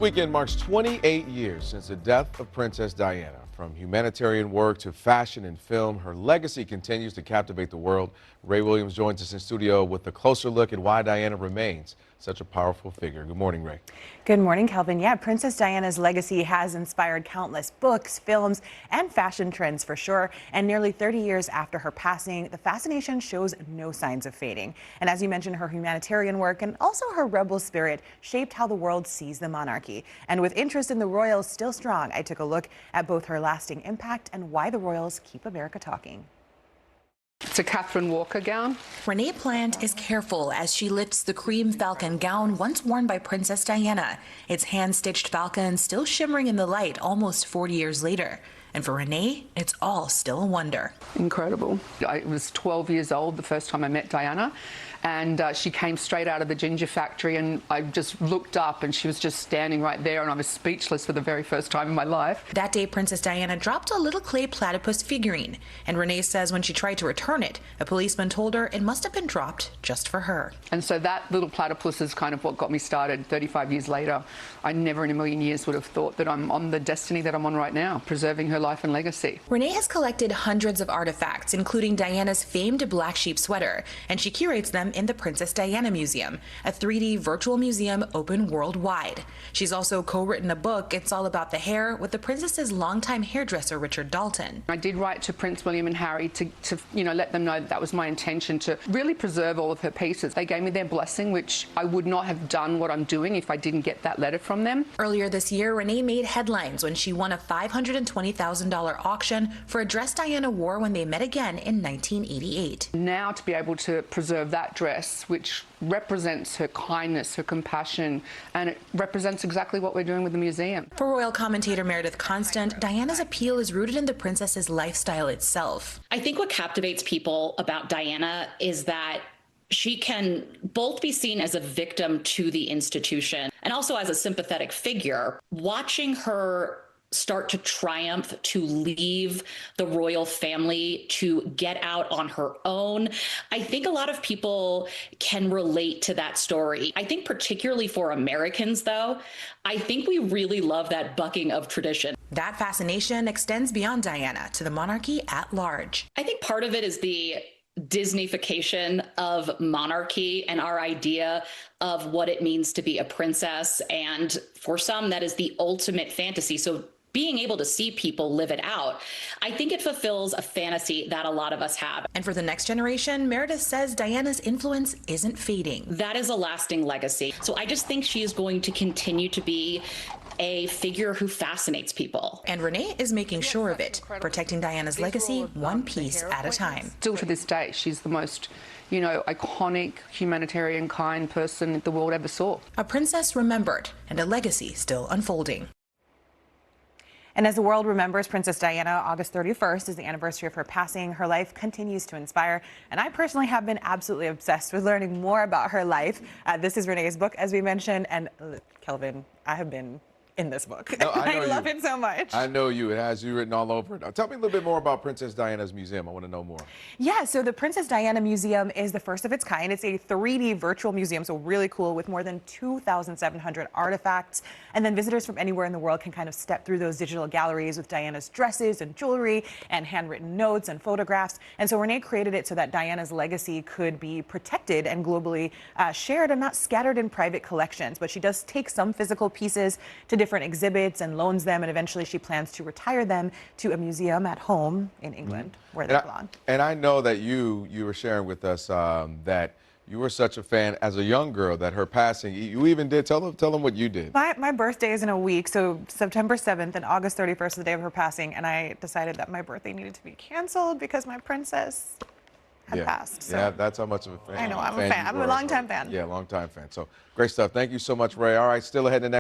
Weekend marks 28 years since the death of Princess Diana. From humanitarian work to fashion and film, her legacy continues to captivate the world. Ray Williams joins us in studio with a closer look at why Diana remains such a powerful figure. Good morning, Ray. Good morning, Kelvin. Yeah, Princess Diana's legacy has inspired countless books, films, and fashion trends for sure. And nearly 30 years after her passing, the fascination shows no signs of fading. And as you mentioned, her humanitarian work and also her rebel spirit shaped how the world sees the monarchy. And with interest in the royals still strong, I took a look at both her lasting impact and why the royals keep America talking. It's a Catherine Walker gown. Renee Plant is careful as she lifts the cream falcon gown once worn by Princess Diana. It's hand-stitched falcon still shimmering in the light almost 40 years later. And for Renee, it's all still a wonder. Incredible. I was 12 years old the first time I met Diana, and she came straight out of the ginger factory, and I just looked up and she was just standing right there, and I was speechless for the very first time in my life. That day, Princess Diana dropped a little clay platypus figurine, and Renee says when she tried to return it, a policeman told her it must have been dropped just for her. And so that little platypus is kind of what got me started 35 years later. I never in a million years would have thought that I'm on the destiny that I'm on right now, preserving her life and legacy. Renee has collected hundreds of artifacts, including Diana's famed black sheep sweater, and she curates them in the Princess Diana Museum, a 3D virtual museum open worldwide. She's also co-written a book. It's all about the hair with the princess's longtime hairdresser, Richard Dalton. I did write to Prince William and Harry to let them know that that was my intention, to really preserve all of her pieces. They gave me their blessing, which I would not have done what I'm doing if I didn't get that letter from them. Earlier this year, Renee made headlines when she won a $520,000 auction for a dress Diana wore when they met again in 1988. Now to be able to preserve that dress, which represents her kindness, her compassion, and it represents exactly what we're doing with the museum. For royal commentator Meredith Constant, Diana's appeal is rooted in the princess's lifestyle itself. I think what captivates people about Diana is that she can both be seen as a victim to the institution and also as a sympathetic figure. Watching her start to triumph, to leave the royal family, to get out on her own, I think a lot of people can relate to that story. I think particularly for Americans, though, I think we really love that bucking of tradition. That fascination extends beyond Diana to the monarchy at large. I think part of it is the Disneyfication of monarchy and our idea of what it means to be a princess. And for some, that is the ultimate fantasy. So being able to see people live it out, I think it fulfills a fantasy that a lot of us have. And for the next generation, Meredith says Diana's influence isn't fading. That is a lasting legacy. So I just think she is going to continue to be a figure who fascinates people. And Renee is making sure of it, protecting Diana's legacy one piece at a time. Still to this day, she's the most, iconic, humanitarian, kind person the world ever saw. A princess remembered and a legacy still unfolding. And as the world remembers Princess Diana, August 31st is the anniversary of her passing. Her life continues to inspire, and I personally have been absolutely obsessed with learning more about her life. This is Renee's book, as we mentioned, and Kelvin, I have been in this book. No, I love it so much. I know you. It has you written all over it. Now, tell me a little bit more about Princess Diana's museum. I want to know more. Yeah, so the Princess Diana Museum is the first of its kind. It's a 3D virtual museum, so really cool, with more than 2,700 artifacts. And then visitors from anywhere in the world can kind of step through those digital galleries with Diana's dresses and jewelry and handwritten notes and photographs. And so Renee created it so that Diana's legacy could be protected and globally shared and not scattered in private collections. But she does take some physical pieces to different exhibits and loans them, and eventually she plans to retire them to a museum at home in England, where they belong. And I know that you were sharing with us that you were such a fan as a young girl that her passing, you even did, tell them what you did. My birthday is in a week, so September 7th and August 31st is the day of her passing, and I decided that my birthday needed to be canceled because my princess had passed. So. Yeah, that's how much of a fan. I know, I'm a fan. I'm a longtime fan. Yeah, longtime fan. So great stuff. Thank you so much, Ray. All right, still ahead in the next.